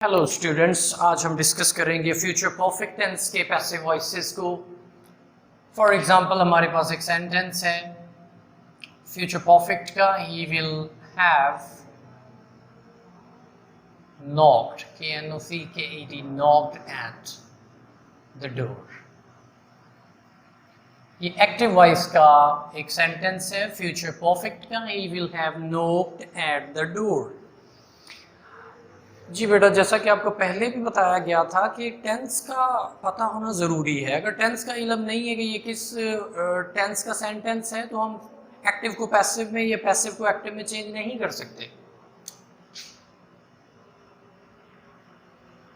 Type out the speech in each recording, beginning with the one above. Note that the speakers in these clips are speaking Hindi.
हेलो स्टूडेंट्स, आज हम डिस्कस करेंगे फ्यूचर परफेक्ट टेंस के पैसिव वॉइसेस को। फॉर एग्जांपल हमारे पास एक सेंटेंस है फ्यूचर परफेक्ट का, he will have knocked, K-N-O-C-K-E-D, knocked at the door। ये एक्टिव वॉइस का एक सेंटेंस है फ्यूचर परफेक्ट का, he will have knocked at the door। जी बेटा, जैसा कि आपको पहले भी बताया गया था कि टेंस का पता होना ज़रूरी है। अगर टेंस का इल्म नहीं है कि ये किस टेंस का सेंटेंस है, तो हम एक्टिव को पैसिव में या पैसिव को एक्टिव में चेंज नहीं कर सकते।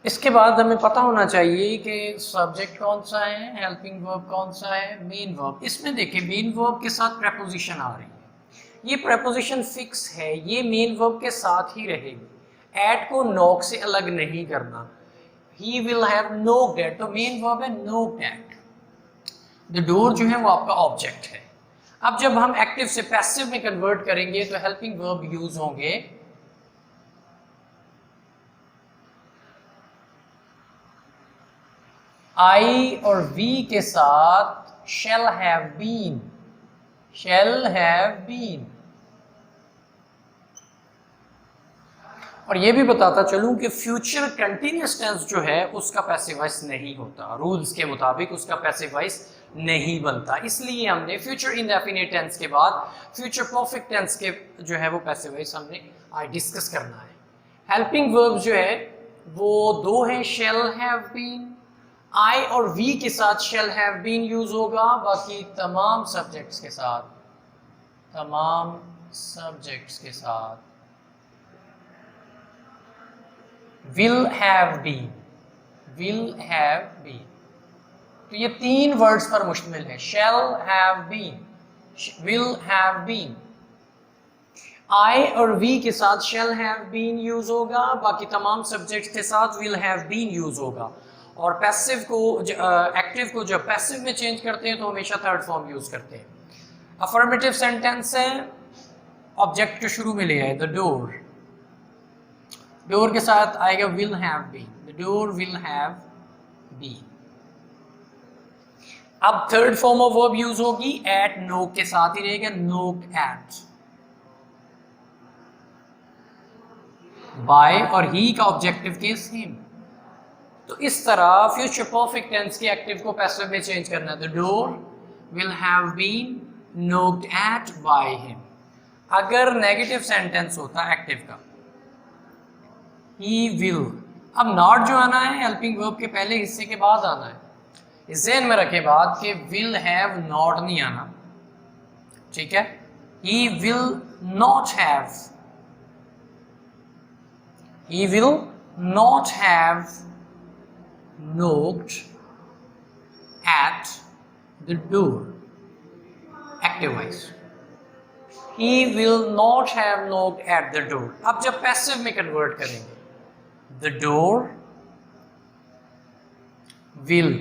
इसके बाद हमें पता होना चाहिए कि सब्जेक्ट कौन सा है, हेल्पिंग वर्ब कौन सा है, मेन वर्ब। इसमें देखिए मेन वर्ब के साथ प्रेपोजिशन आ रही है, ये प्रेपोजिशन फिक्स है, ये मेन वर्ब के साथ ही रहेगी। एट को नॉक से अलग नहीं करना। ही विल हैव नोक्ड एट, तो मेन वर्ब है नोक्ड एट। द डोर जो है वो आपका ऑब्जेक्ट है। अब जब हम एक्टिव से पैसिव में कन्वर्ट करेंगे तो हेल्पिंग वर्ब यूज होंगे आई और वी के साथ shall have been, shall have been। और ये भी बताता चलूं कि फ्यूचर कंटिन्यूअस टेंस जो है उसका पैसिव वॉइस नहीं होता, रूल्स के मुताबिक उसका पैसिव वॉइस नहीं बनता। इसलिए हमने फ्यूचर इंडेफिनिट टेंस के बाद फ्यूचर परफेक्ट टेंस के जो है वो पैसिव वॉइस हमने आज डिस्कस करना है। हेल्पिंग वर्ब जो है वो दो हैं, shall have been। आई और वी के साथ shall have been यूज होगा, बाकी तमाम सब्जेक्ट्स के साथ will have been, will have been। तो ये तीन वर्ड्स पर मुश्तमिल है, shall have been, will have been। I और V के साथ shall have been यूज होगा, बाकी तमाम सब्जेक्ट्स के साथ will have been यूज होगा। और पैसिव को एक्टिव को जब पैसिव में चेंज करते हैं तो हमेशा थर्ड फॉर्म यूज करते हैं। अफर्मेटिव सेंटेंस है, ऑब्जेक्ट जो शुरू में ले आए, द डोर, डोर के साथ आएगा will have been, the door will have been. अब third form of verb use होगी एट, नोक के साथ ही रहेगा, नोक एट। बाय और ही का ऑब्जेक्टिव केस हिम। तो इस तरह फ्यूचर परफेक्ट टेंस के एक्टिव को पैसिव में चेंज करना है, the door will have been knocked at by him. अगर नेगेटिव सेंटेंस होता एक्टिव का, he will, अब नॉट जो आना है हेल्पिंग वर्ब के पहले हिस्से के बाद आना है। इस ज़हन में रखे बात कि will have not नहीं आना, ठीक है। he will not have, he will not have knocked at the door, active voice। he will not have knocked at the door। अब जब पैसिव में कन्वर्ट करेंगे, the door will,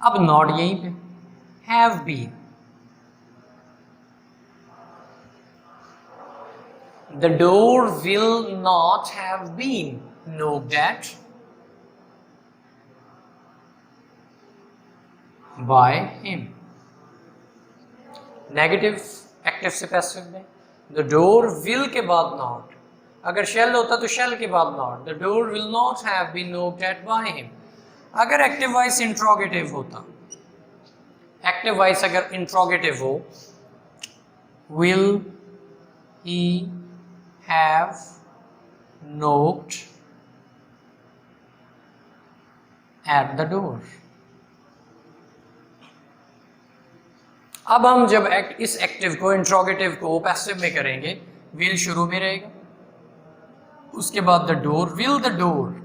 अब नॉट यहीं पे, have been, the door will not have been knocked at by him। Negative active से पैसिव में, the door will के बाद नॉट, अगर shall होता तो shall के बाद not, the door will not have been knocked at by him। अगर एक्टिव वॉइस इंट्रोगेटिव होता, एक्टिव वॉइस अगर इंट्रोगेटिव हो, will he have knocked at the door। अब हम जब इस एक्टिव को इंट्रोगेटिव को पैसिव में करेंगे, will शुरू में रहेगा, उसके बाद the door, will the door.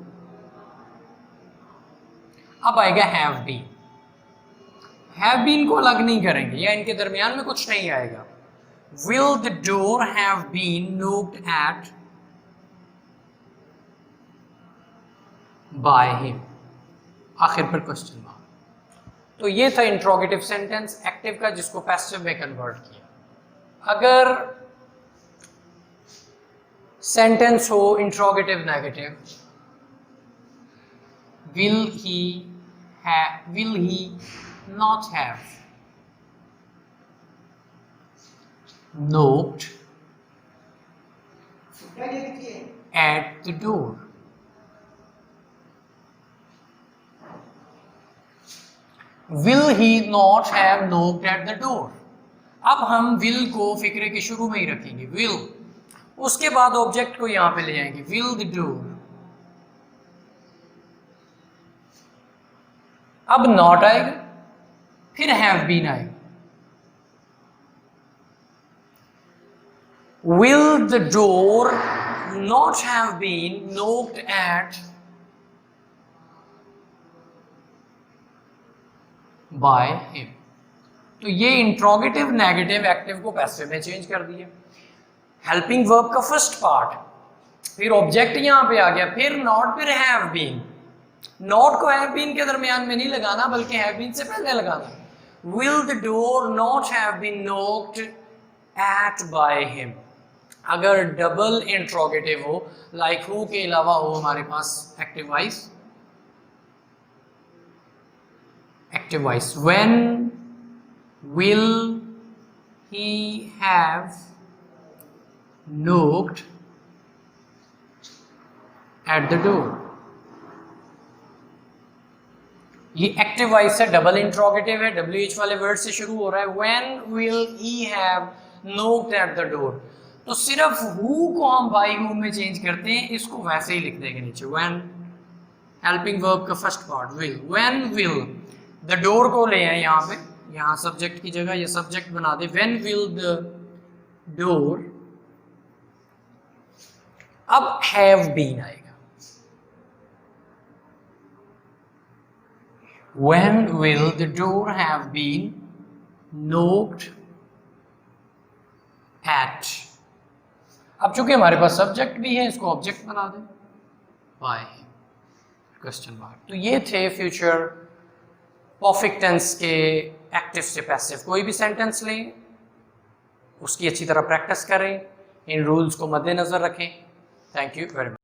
अब आएगा हैव बीन, हैव बीन को अलग नहीं करेंगे या इनके दरमियान में कुछ नहीं आएगा। Will the door have been knocked at by him, आखिर पर क्वेश्चन मार्क। तो ये था इंट्रोगेटिव सेंटेंस एक्टिव का, जिसको पैसिव में कन्वर्ट किया। अगर सेंटेंस हो interrogative negative, will he not have knocked at the door? Will he not have knocked at the door? अब हम will को फिक्रे के शुरू में ही रखेंगे, will, उसके बाद ऑब्जेक्ट को यहां पे ले जाएंगे, will the door. अब not आएगा, फिर have been आएगा. Will the door not have been knocked at by him? तो ये इंट्रोगेटिव नेगेटिव एक्टिव को पैसिव में चेंज कर दिया. हेल्पिंग वर्ब का फर्स्ट पार्ट, फिर ऑब्जेक्ट यहां पे आ गया, फिर नॉट, फिर हैव बीन. नॉट को हैव बीन के दरमियान में नहीं लगाना, बल्कि हैव बीन से पहले लगाना. Will the door not have been knocked at by him. अगर डबल इंट्रोगेटिव हो, लाइक हु के अलावा हो हमारे पास active voice, active voice. When will he have knocked at the door? ये एक्टिव वॉइस है, डबल इंट्रोगेटिव है, WH वाले वर्ड से शुरू हो रहा है. When will he have knocked at the door? तो सिर्फ who को हम by who में चेंज करते हैं, इसको वैसे ही लिख देंगे नीचे. When हेल्पिंग वर्ब का first part will. When will the door को ले आए यहाँ पे, यहाँ सब्जेक्ट की जगह ये सब्जेक्ट बना दे. व्हेन विल द डोर, अब हैव बीन आएगा. When will the door have been knocked at. अब चूंकि हमारे पास सब्जेक्ट भी है, इसको ऑब्जेक्ट बना दे बाय क्वेश्चन मार्क. तो ये थे फ्यूचर परफेक्ट टेंस के एक्टिव से पैसिव. कोई भी सेंटेंस लें, उसकी अच्छी तरह प्रैक्टिस करें, इन रूल्स को मद्देनजर रखें. Thank you very much.